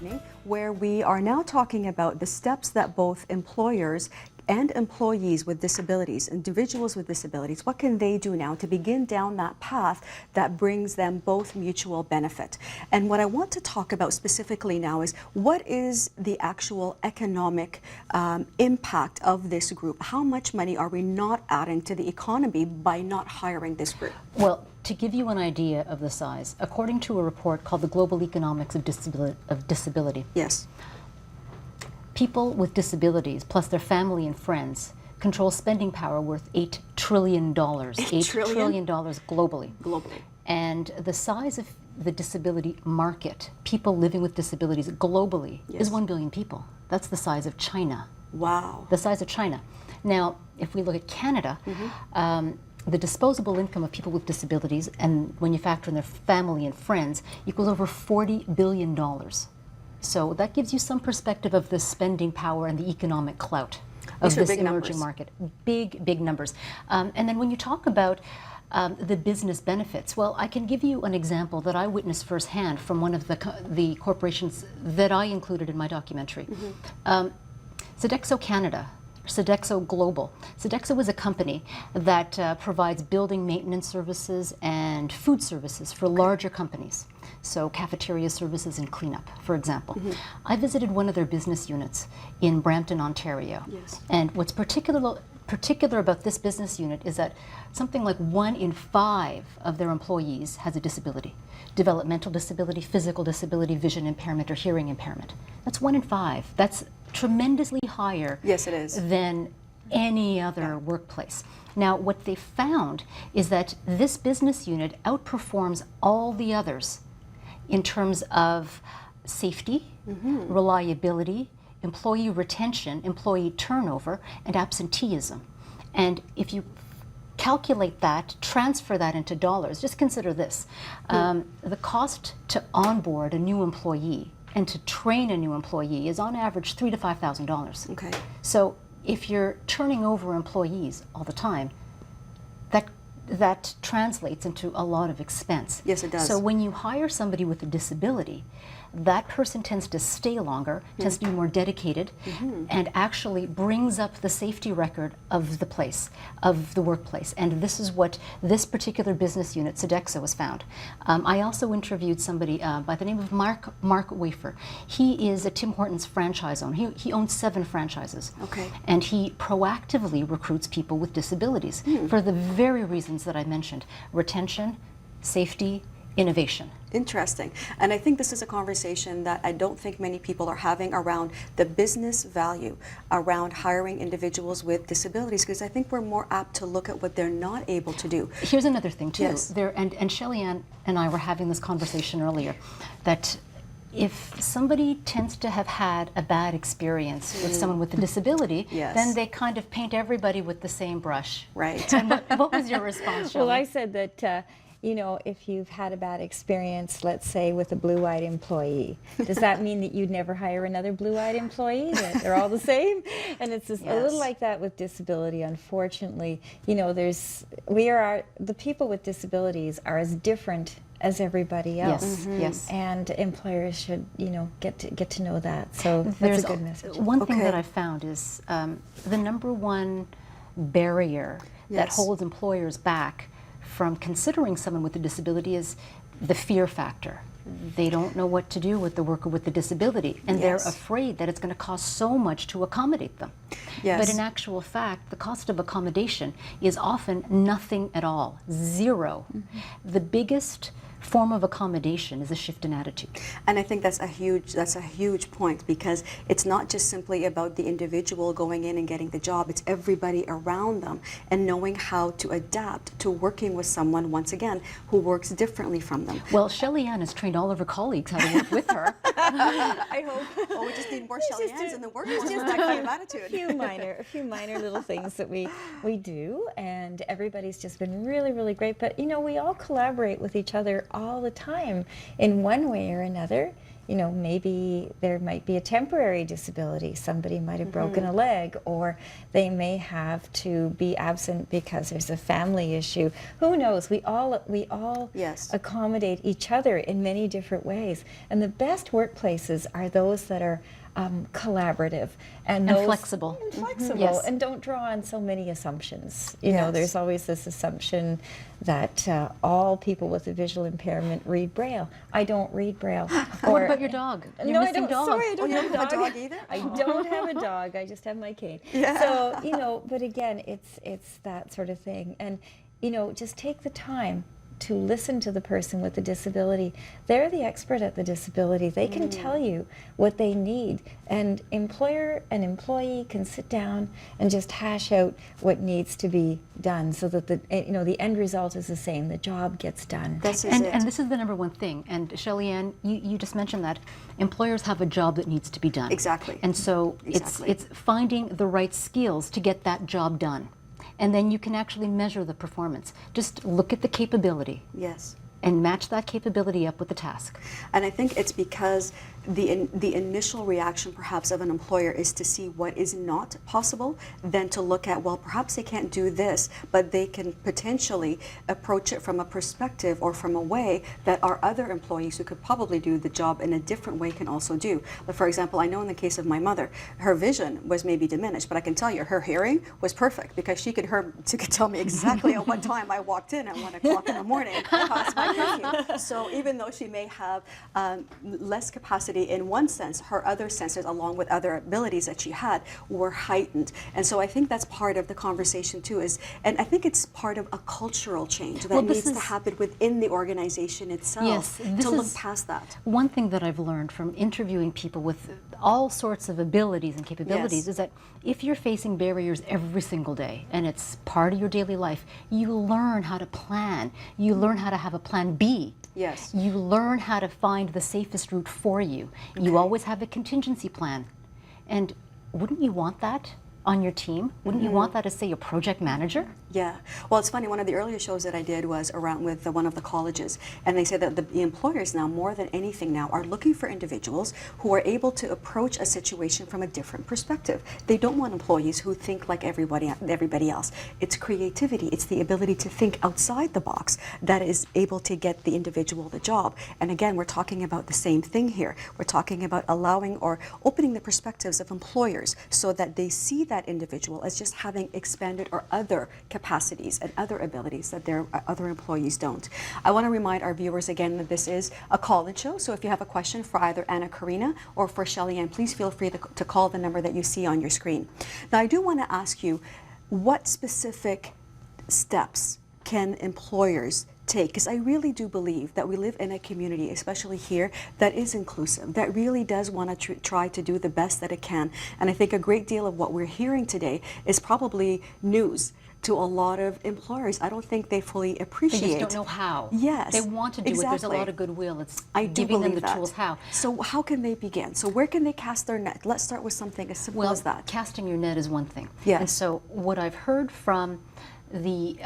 evening, where we are now talking about the steps that both employers and employees with disabilities, individuals with disabilities, what can they do now to begin down that path that brings them both mutual benefit? And what I want to talk about specifically now is what is the actual economic impact of this group? How much money are we not adding to the economy by not hiring this group? Well, to give you an idea of the size, according to a report called the Global Economics of Disability, Yes. people with disabilities, plus their family and friends, control spending power worth $8 trillion. $8 trillion globally. Globally. And the size of the disability market, people living with disabilities globally, Yes. is 1 billion people. That's the size of China. Wow. The size of China. Now, if we look at Canada, the disposable income of people with disabilities, and when you factor in their family and friends, equals over $40 billion. So that gives you some perspective of the spending power and the economic clout of this emerging market. Big, big numbers. And then when you talk about the business benefits, well, I can give you an example that I witnessed firsthand from one of the corporations that I included in my documentary. Sodexo Canada, Sodexo Global. Sodexo is a company that provides building maintenance services and food services for larger companies. So cafeteria services and cleanup, for example. I visited one of their business units in Brampton, Ontario. Yes. And what's particular about this business unit is that something like 1 in 5 of their employees has a disability. Developmental disability, physical disability, vision impairment, or hearing impairment. That's 1 in 5. That's tremendously higher, yes, it is, than any other workplace. Now, what they found is that this business unit outperforms all the others in terms of safety, reliability, employee retention, employee turnover, and absenteeism. And if you calculate that, transfer that into dollars, just consider this. The cost to onboard a new employee and to train a new employee is on average $3,000 to $5,000. Okay. So if you're turning over employees all the time, that translates into a lot of expense. Yes, it does. So when you hire somebody with a disability, that person tends to stay longer, tends to be more dedicated, and actually brings up the safety record of the place, of the workplace. And this is what this particular business unit, Sodexo, has found. I also interviewed somebody by the name of Mark Wafer. He is a Tim Hortons franchise owner. He owns 7 franchises. Okay. And he proactively recruits people with disabilities for the very reasons that I mentioned: retention, safety, innovation. Interesting. And I think this is a conversation that I don't think many people are having around the business value around hiring individuals with disabilities, because I think we're more apt to look at what they're not able to do. Here's another thing too. Yes. And Shelley and I were having this conversation earlier, that if somebody tends to have had a bad experience with someone with a disability, Yes. then they kind of paint everybody with the same brush. Right. And what was your response, Shelley? Well, I said that, you know, if you've had a bad experience, let's say with a blue-eyed employee, does that mean that you'd never hire another blue-eyed employee? That they're all the same? And it's just a little like that with disability, unfortunately. You know, the people with disabilities are as different as everybody else. Yes, yes. And employers should, you know, get to know that. So that's There's a good message. One thing Okay. that I found is the #1 barrier that Yes. holds employers back from considering someone with a disability is the fear factor. They don't know what to do with the worker with the disability, and Yes. they're afraid that it's going to cost so much to accommodate them. Yes. But in actual fact, the cost of accommodation is often nothing at all, 0. The biggest form of accommodation is a shift in attitude. And I think that's a huge point, because it's not just simply about the individual going in and getting the job, it's everybody around them and knowing how to adapt to working with someone, once again, who works differently from them. Well, Shelley Ann has trained all of her colleagues how to work with her. I hope. Oh, we just need more Shelley Ann's in the workforce It's with just that kind of attitude. a few minor little things that we do, and everybody's just been really, really great. But you know, we all collaborate with each other all the time in one way or another. you know, maybe there might be a temporary disability. Somebody might have broken a leg, or they may have to be absent because there's a family issue. Who knows? We all Yes. accommodate each other in many different ways. And the best workplaces are those that are collaborative and flexible. and flexible, Yes. and don't draw on so many assumptions. You know, Yes. there's always this assumption that all people with a visual impairment read Braille. I don't read Braille. What about your dog? Your No, I missing don't. dog. Sorry, I don't you have don't have a dog. dog either? I don't have a dog. I just have my cane. Yeah. So, you know, but again, it's that sort of thing. And, you know, just take the time to listen to the person with the disability. They're the expert at the disability. They can tell you what they need. And employer and employee can sit down and just hash out what needs to be done so that the, you know, the end result is the same. The job gets done. This is And, it. and this is the number one thing. And Shelley Ann, you just mentioned that employers have a job that needs to be done. Exactly. And so Exactly. it's finding the right skills to get that job done. And then you can actually measure the performance. Just look at the capability Yes. and match that capability up with the task. And I think it's because the initial reaction perhaps of an employer is to see what is not possible, then to look at, well, perhaps they can't do this, but they can potentially approach it from a perspective or from a way that our other employees who could probably do the job in a different way can also do. But for example, I know in the case of my mother, her vision was maybe diminished, but I can tell you her hearing was perfect because she could tell me exactly at what time I walked in at 1 o'clock in the morning past my curfew. So even though she may have less capacity in one sense, her other senses, along with other abilities that she had, were heightened. And so I think that's part of the conversation too, and I think it's part of a cultural change that Well, needs to happen within the organization itself Yes, this to look is past that. one thing that I've learned from interviewing people with all sorts of abilities and capabilities Yes. is that if you're facing barriers every single day and it's part of your daily life, you learn how to plan. You learn how to have a plan B. Yes. You learn how to find the safest route for you. You always have a contingency plan. And wouldn't you want that on your team? Wouldn't you want that as, say, a project manager? Yeah. Well, it's funny, one of the earlier shows that I did was around with one of the colleges, and they said that the employers now, more than anything now, are looking for individuals who are able to approach a situation from a different perspective. They don't want employees who think like everybody else. It's creativity. It's the ability to think outside the box that is able to get the individual the job. And again, we're talking about the same thing here. We're talking about allowing or opening the perspectives of employers so that they see that individual as just having expanded or other capacities and other abilities that their other employees don't. I want to remind our viewers again that this is a call-in show, so if you have a question for either Anna-Karina or for Shelley Ann, please feel free to call the number that you see on your screen. Now, I do want to ask you, what specific steps can employers take? Because I really do believe that we live in a community, especially here, that is inclusive, that really does want to try to do the best that it can. And I think a great deal of what we're hearing today is probably news to a lot of employers. I don't think they fully appreciate. They just don't know how. Yes. They want to do it. There's a exactly. lot of goodwill. It's I do giving them believe the that. tools how. So how can they begin? So where can they cast their net? Let's start with something as simple as that. Casting your net is one thing. Yes. And so what I've heard from the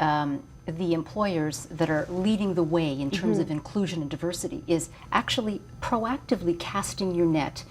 employers that are leading the way in terms of inclusion and diversity is actually proactively casting your net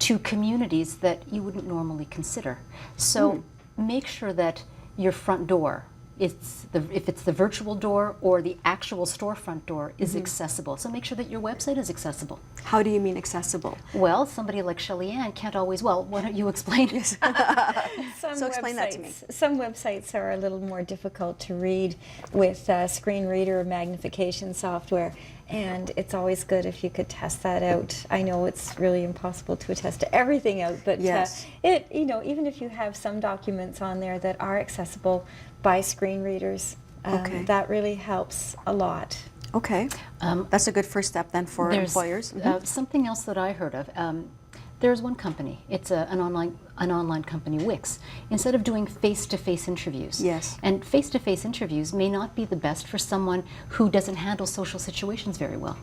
to communities that you wouldn't normally consider. So make sure that your front door, if it's the virtual door or the actual storefront door, is accessible. So make sure that your website is accessible. How do you mean accessible? Well, somebody like Shelley Ann can't always, well, why don't you explain? So explain that to me. Some websites are a little more difficult to read with screen reader or magnification software, and it's always good if you could test that out. I know it's really impossible to test everything out, but Yes. even if you have some documents on there that are accessible by screen readers, Okay. that really helps a lot. Okay. That's a good first step then for There's employers. something else that I heard of. There's one company. It's an online company, Wix. Instead of doing face-to-face interviews, Yes. and face-to-face interviews may not be the best for someone who doesn't handle social situations very well.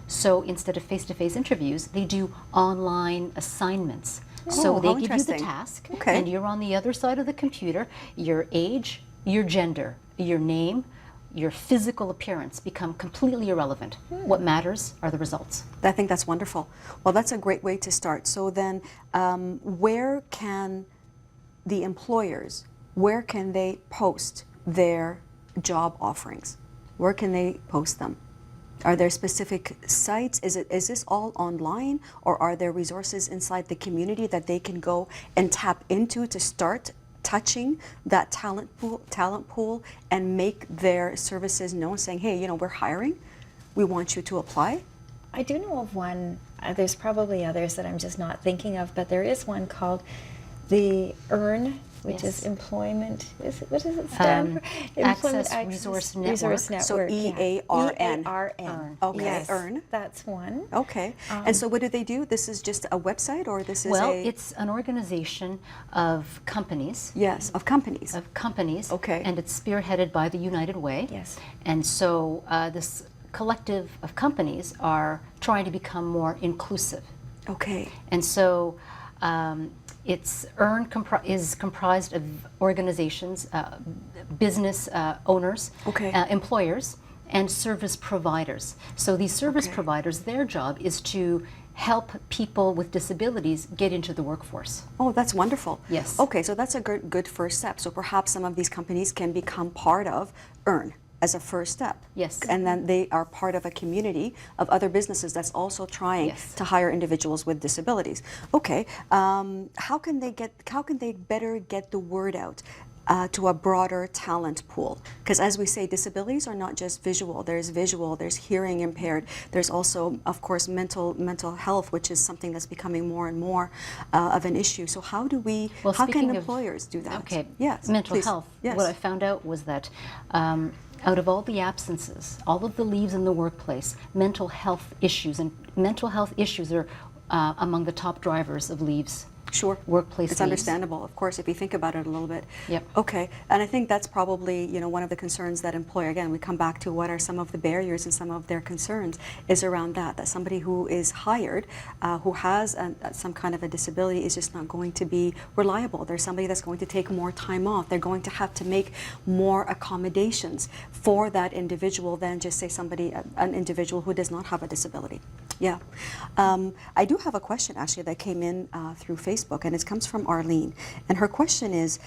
So instead of face-to-face interviews, they do online assignments. So Oh, they how give you the interesting. task, Okay. and you're on the other side of the computer. Your age, your gender, your name, your physical appearance become completely irrelevant. What matters are the results. I think that's wonderful. Well, that's a great way to start. So then, where can the employers, where can they post their job offerings? Where can they post them? Are there specific sites? Is this all online, or are there resources inside the community that they can go and tap into to start touching that talent pool and make their services known, saying, hey, you know, we're hiring, we want you to apply? I do know of one, there's probably others that I'm just not thinking of, but there is one called the EARN, which is employment, what does it stand for? Access Resource Network. So EARN. EARN. Okay, yes, EARN. That's one. Okay. And so what do they do? This is just a website, or this is well, it's an organization of companies. Yes, of companies. Of companies. Okay. And it's spearheaded by the United Way. Yes. And so this collective of companies are trying to become more inclusive. Okay. And so it's EARN is comprised of organizations, business owners, Okay. employers, and service providers. So these service providers, their job is to help people with disabilities get into the workforce. Oh, that's wonderful. Yes. Okay, so that's a good first step. So perhaps some of these companies can become part of EARN as a first step. Yes. And then they are part of a community of other businesses that's also trying Yes. to hire individuals with disabilities. Okay, how can they better get the word out to a broader talent pool? Because as we say, disabilities are not just visual. There's hearing impaired. There's also, of course, mental health, which is something that's becoming more and more of an issue. So how can speaking of- employers do that? Okay. Yes. Mental please. health. Yes. What I found out was that out of all the absences, all of the leaves in the workplace, mental health issues are among the top drivers of leaves. Sure. Workplace It's leaves. understandable, of course, if you think about it a little bit. Yep. Okay. And I think that's probably, you know, one of the concerns that again, we come back to what are some of the barriers and some of their concerns is around that somebody who is hired, who has some kind of a disability is just not going to be reliable. There's somebody that's going to take more time off. They're going to have to make more accommodations for that individual than just say an individual who does not have a disability. Yeah. I do have a question actually that came in through Facebook, and it comes from Arlene. And her question is,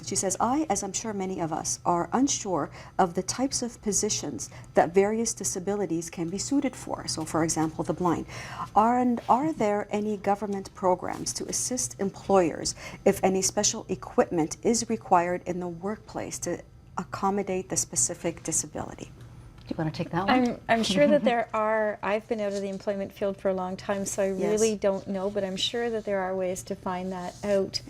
she says, I, as I'm sure many of us, are unsure of the types of positions that various disabilities can be suited for. So for example, the blind. Are there any government programs to assist employers if any special equipment is required in the workplace to accommodate the specific disability? Do you want to take that one? I'm sure that there are. I've been out of the employment field for a long time, so I really don't know, but I'm sure that there are ways to find that out.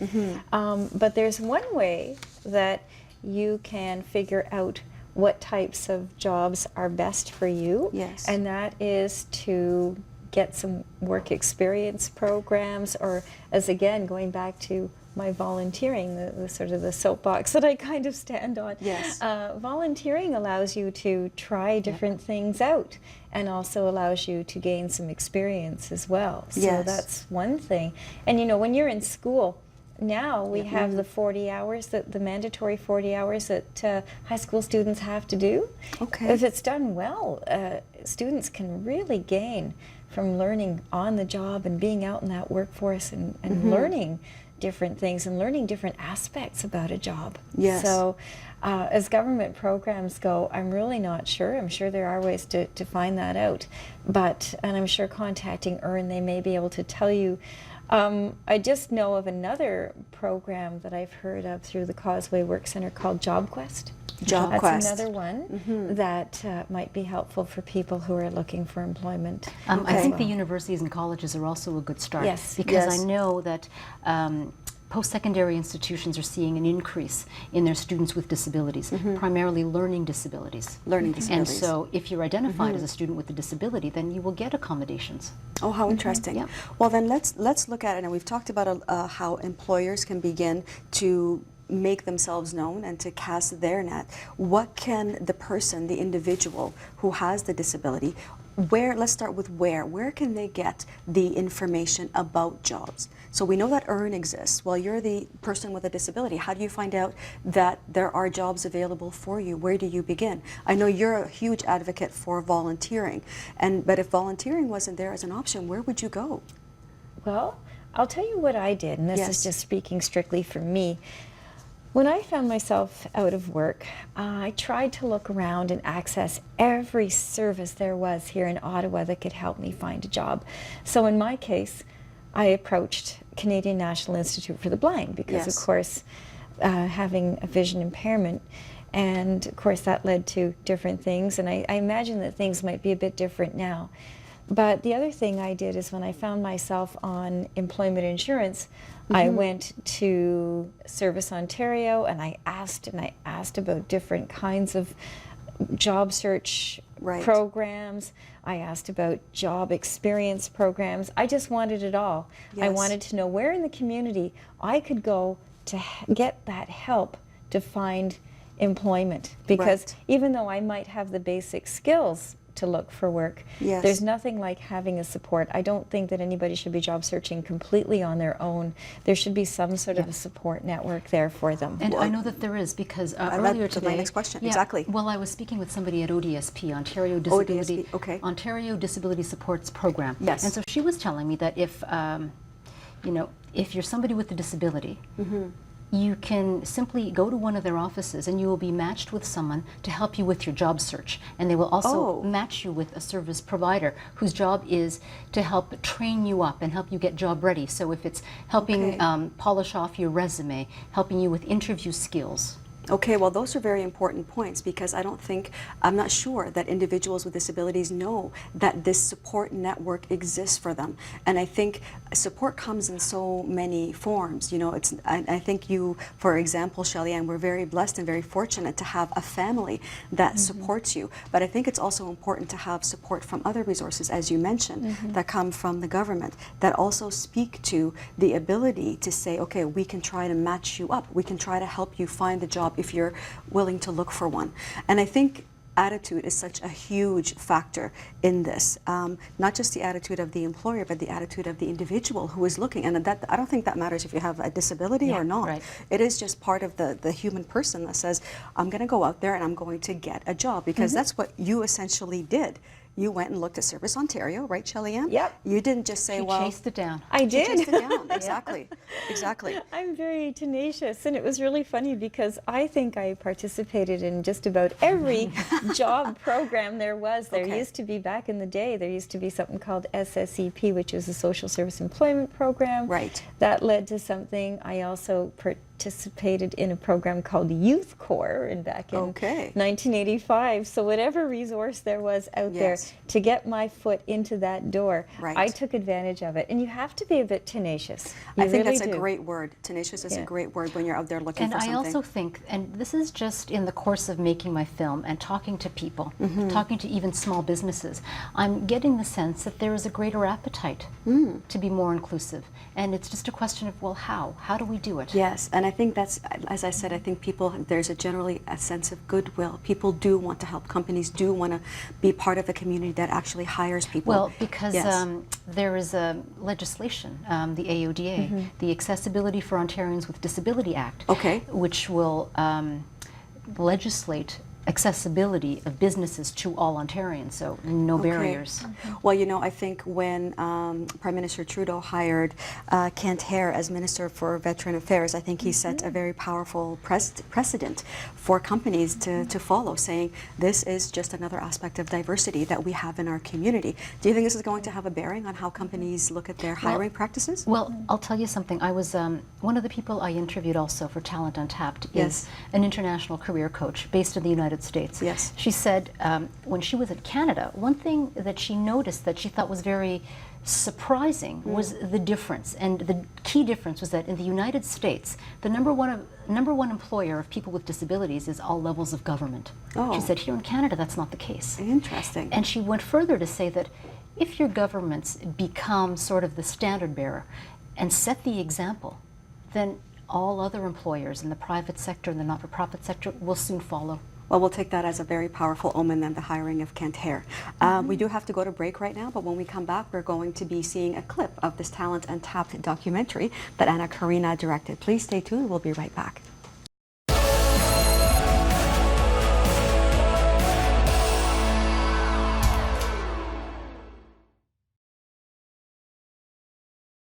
But there's one way that you can figure out what types of jobs are best for you, Yes. and that is to get some work experience programs, or as again, going back to my volunteering, the sort of the soapbox that I kind of stand on. Yes. Volunteering allows you to try different things out, and also allows you to gain some experience as well. So Yes. that's one thing. And you know, when you're in school, now we have the 40 hours, the mandatory 40 hours that high school students have to do. Okay. If it's done well, students can really gain from learning on the job and being out in that workforce and learning different things and learning different aspects about a job. Yes. So as government programs go, I'm really not sure. I'm sure there are ways to find that out. And I'm sure contacting EARN, they may be able to tell you. I just know of another program that I've heard of through the Causeway Work Center called JobQuest. JobQuest. That's another one that might be helpful for people who are looking for employment. I think the universities and colleges are also a good start. Yes. Because Yes. I know that post-secondary institutions are seeing an increase in their students with disabilities, primarily learning disabilities. Learning And disabilities. so if you're identified as a student with a disability, then you will get accommodations. Oh, how interesting. Yep. Well, then let's look at it, and we've talked about how employers can begin to make themselves known and to cast their net. What can the person, the individual who has the disability, let's start with where can they get the information about jobs? So we know that EARN exists. Well, you're the person with a disability. How do you find out that there are jobs available for you? Where do you begin? I know you're a huge advocate for volunteering, but if volunteering wasn't there as an option, where would you go? Well, I'll tell you what I did, and this is just speaking strictly for me. When I found myself out of work, I tried to look around and access every service there was here in Ottawa that could help me find a job. So in my case, I approached Canadian National Institute for the Blind because, of course, having a vision impairment, and of course that led to different things, and I imagine that things might be a bit different now. But the other thing I did is when I found myself on employment insurance, I went to Service Ontario and I asked about different kinds of job search programs. I asked about job experience programs. I just wanted it all. I wanted to know where in the community I could go to get that help to find employment. Because even though I might have the basic skills to look for work, there's nothing like having a support. I don't think that anybody should be job searching completely on their own. There should be some sort of a support network there for them. And I know that there is, because earlier today, my next question. Exactly. Well, I was speaking with somebody at ODSP, Ontario Disability Supports Program. Yes. And so she was telling me that if if you're somebody with a disability, you can simply go to one of their offices and you will be matched with someone to help you with your job search. And they will also match you with a service provider whose job is to help train you up and help you get job ready. So if it's helping polish off your resume, helping you with interview skills. Okay, well, those are very important points, because I'm not sure that individuals with disabilities know that this support network exists for them. And I think support comes in so many forms. You know, I think you, for example, Shelley, and we're very blessed and very fortunate to have a family that supports you. But I think it's also important to have support from other resources, as you mentioned, that come from the government, that also speak to the ability to say, okay, we can try to match you up. We can try to help you find the job if you're willing to look for one. And I think attitude is such a huge factor in this. Not just the attitude of the employer, but the attitude of the individual who is looking. And that, I don't think that matters if you have a disability or not. Right. It is just part of the human person that says, I'm going to go out there and I'm going to get a job, because that's what you essentially did. You went and looked at Service Ontario, right, Shelley Ann? Yep. You didn't just say, well... chased it down. I did. She chased it down, exactly. Exactly. I'm very tenacious, and it was really funny because I think I participated in just about every job program there was. There used to be, back in the day, there used to be something called SSEP, which was a Social Service Employment Program. Right. That led to something. I also participated in a program called Youth Corps back in 1985. So whatever resource there was out there to get my foot into that door, I took advantage of it. And you have to be a bit tenacious. I think that's a great word. Tenacious is a great word when you're out there looking for something. And I also think, and this is just in the course of making my film and talking to people, talking to even small businesses, I'm getting the sense that there is a greater appetite to be more inclusive. And it's just a question of, well, how? How do we do it? Yes, and I think that's, as I said, I think there's generally a sense of goodwill. People do want to help. Companies do want to be part of a community that actually hires people. Well, because there is a legislation, the AODA, the Accessibility for Ontarians with Disability Act, which will legislate accessibility of businesses to all Ontarians, so no barriers. Well, you know, I think when Prime Minister Trudeau hired Kent Hare as Minister for Veteran Affairs, I think he set a very powerful precedent for companies to follow, saying this is just another aspect of diversity that we have in our community. Do you think this is going to have a bearing on how companies look at their hiring practices? Well, I'll tell you something. I was one of the people I interviewed also for Talent Untapped is an international career coach based in the United States. Yes. She said when she was in Canada, one thing that she noticed that she thought was very surprising was the difference. And the key difference was that in the United States, the number one employer of people with disabilities is all levels of government. She said here in Canada, that's not the case. Interesting. And she went further to say that if your governments become sort of the standard bearer and set the example, then all other employers in the private sector and the not-for-profit sector will soon follow. Well, we'll take that as a very powerful omen then, the hiring of Kent Hare. We do have to go to break right now, but when we come back, we're going to be seeing a clip of this Talent Untapped documentary that Anna-Karina directed. Please stay tuned. We'll be right back.